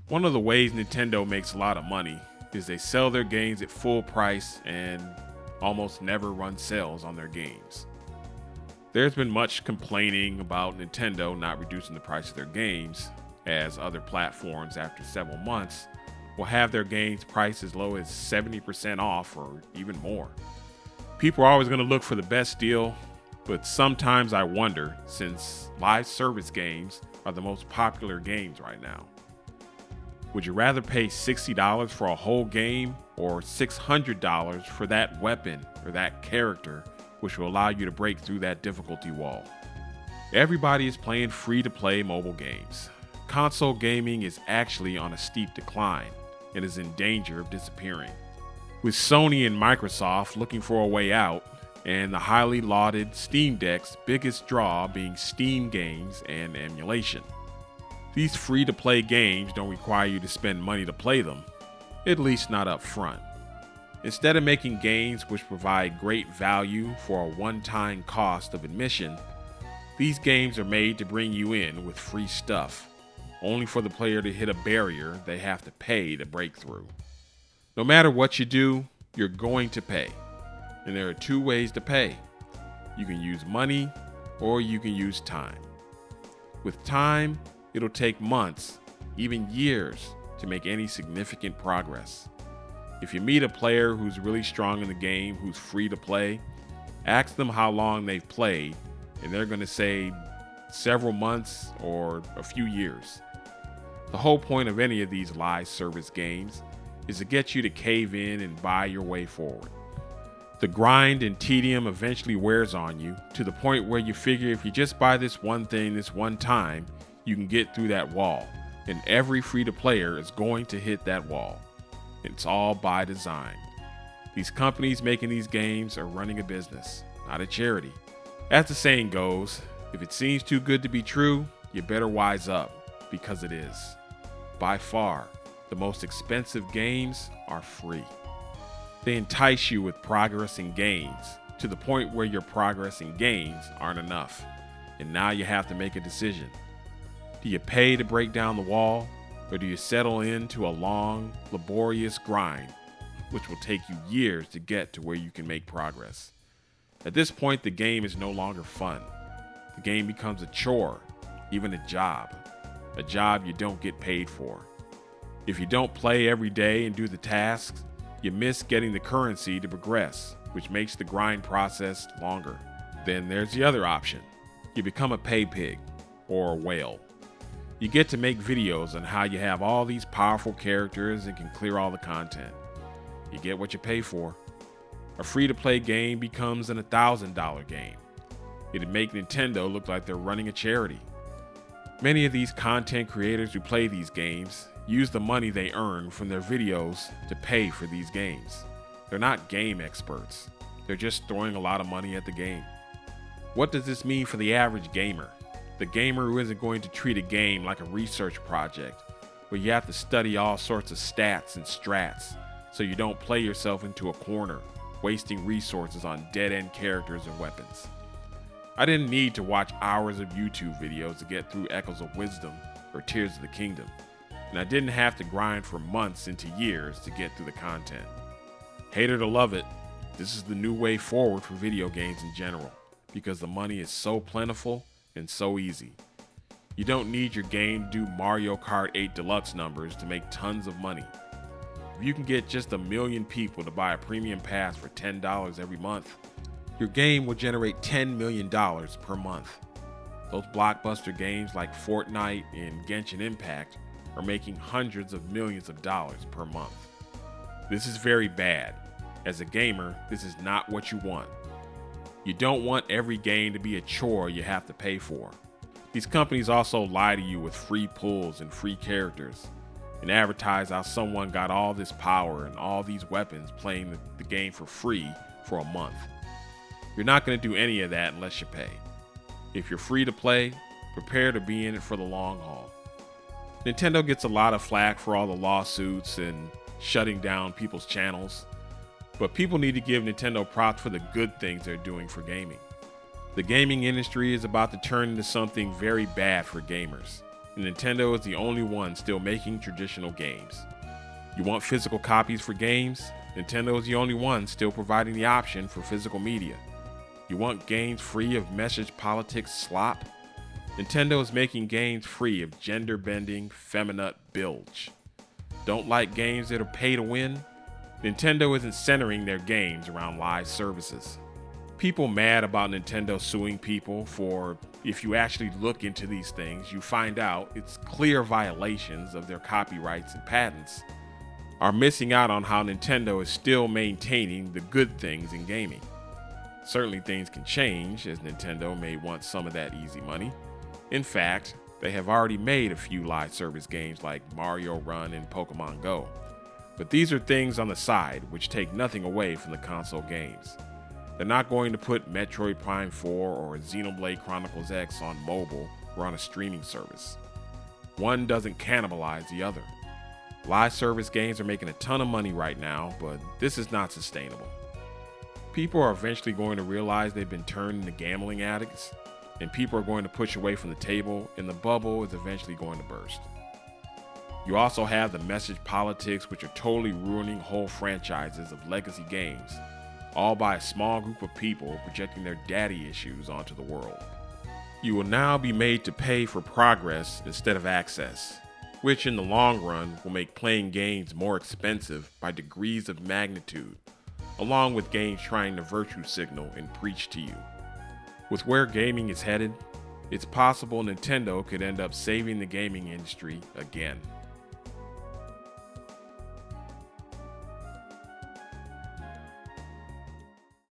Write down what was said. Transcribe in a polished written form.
One of the ways Nintendo makes a lot of money is they sell their games at full price and almost never run sales on their games. There's been much complaining about Nintendo not reducing the price of their games, as other platforms after several months will have their games priced as low as 70% off or even more. People are always going to look for the best deal, but sometimes I wonder, since live service games are the most popular games right now, would you rather pay $60 for a whole game or $600 for that weapon or that character which will allow you to break through that difficulty wall? Everybody is playing free-to-play mobile games. Console gaming is actually on a steep decline and is in danger of disappearing, with Sony and Microsoft looking for a way out, and the highly lauded Steam Deck's biggest draw being Steam games and emulation. These free-to-play games don't require you to spend money to play them, at least not up front. Instead of making games which provide great value for a one-time cost of admission, these games are made to bring you in with free stuff, only for the player to hit a barrier they have to pay to break through. No matter what you do, you're going to pay. And there are two ways to pay. You can use money or you can use time. With time, it'll take months, even years, to make any significant progress. If you meet a player who's really strong in the game, who's free to play, ask them how long they've played, and they're going to say several months or a few years. The whole point of any of these live service games is to get you to cave in and buy your way forward. The grind and tedium eventually wears on you to the point where you figure if you just buy this one thing this one time, you can get through that wall, and every free-to-player is going to hit that wall. It's all by design. These companies making these games are running a business, not a charity. As the saying goes, if it seems too good to be true, you better wise up, because it is. By far, the most expensive games are free. They entice you with progress in gains, to the point where your progress in gains aren't enough, and now you have to make a decision. Do you pay to break down the wall, or do you settle into a long, laborious grind, which will take you years to get to where you can make progress? At this point, the game is no longer fun. The game becomes a chore, even a job you don't get paid for. If you don't play every day and do the tasks, you miss getting the currency to progress, which makes the grind process longer. Then there's the other option. You become a pay pig, or a whale. You get to make videos on how you have all these powerful characters and can clear all the content. You get what you pay for. A free-to-play game becomes an $1,000 game. It'd make Nintendo look like they're running a charity. Many of these content creators who play these games use the money they earn from their videos to pay for these games. They're not game experts. They're just throwing a lot of money at the game. What does this mean for the average gamer? The gamer who isn't going to treat a game like a research project, where you have to study all sorts of stats and strats, so you don't play yourself into a corner, wasting resources on dead-end characters and weapons. I didn't need to watch hours of YouTube videos to get through Echoes of Wisdom or Tears of the Kingdom, and I didn't have to grind for months into years to get through the content. Hate it or love it, this is the new way forward for video games in general, because the money is so plentiful and so easy. You don't need your game to do Mario Kart 8 Deluxe numbers to make tons of money. If you can get just 1 million people to buy a premium pass for $10 every month, your game will generate $10 million per month. Those blockbuster games like Fortnite and Genshin Impact are making hundreds of millions of dollars per month. This is very bad. As a gamer, this is not what you want. You don't want every game to be a chore you have to pay for. These companies also lie to you with free pulls and free characters, and advertise how someone got all this power and all these weapons playing the game for free for a month. You're not going to do any of that unless you pay. If you're free to play, prepare to be in it for the long haul. Nintendo gets a lot of flack for all the lawsuits and shutting down people's channels, but people need to give Nintendo props for the good things they're doing for gaming. The gaming industry is about to turn into something very bad for gamers, and Nintendo is the only one still making traditional games. You want physical copies for games? Nintendo is the only one still providing the option for physical media. You want games free of message politics slop? Nintendo is making games free of gender-bending, feminine bilge. Don't like games that are pay to win? Nintendo isn't centering their games around live services. People mad about Nintendo suing people for, if you actually look into these things, you find out it's clear violations of their copyrights and patents, are missing out on how Nintendo is still maintaining the good things in gaming. Certainly things can change, as Nintendo may want some of that easy money. In fact, they have already made a few live service games like Mario Run and Pokemon Go. But these are things on the side which take nothing away from the console games. They're not going to put Metroid Prime 4 or Xenoblade Chronicles X on mobile or on a streaming service. One doesn't cannibalize the other. Live service games are making a ton of money right now, but this is not sustainable. People are eventually going to realize they've been turned into gambling addicts, and people are going to push away from the table, and the bubble is eventually going to burst. You also have the message politics, which are totally ruining whole franchises of legacy games, all by a small group of people projecting their daddy issues onto the world. You will now be made to pay for progress instead of access, which in the long run will make playing games more expensive by degrees of magnitude, along with games trying to virtue signal and preach to you. With where gaming is headed, it's possible Nintendo could end up saving the gaming industry again.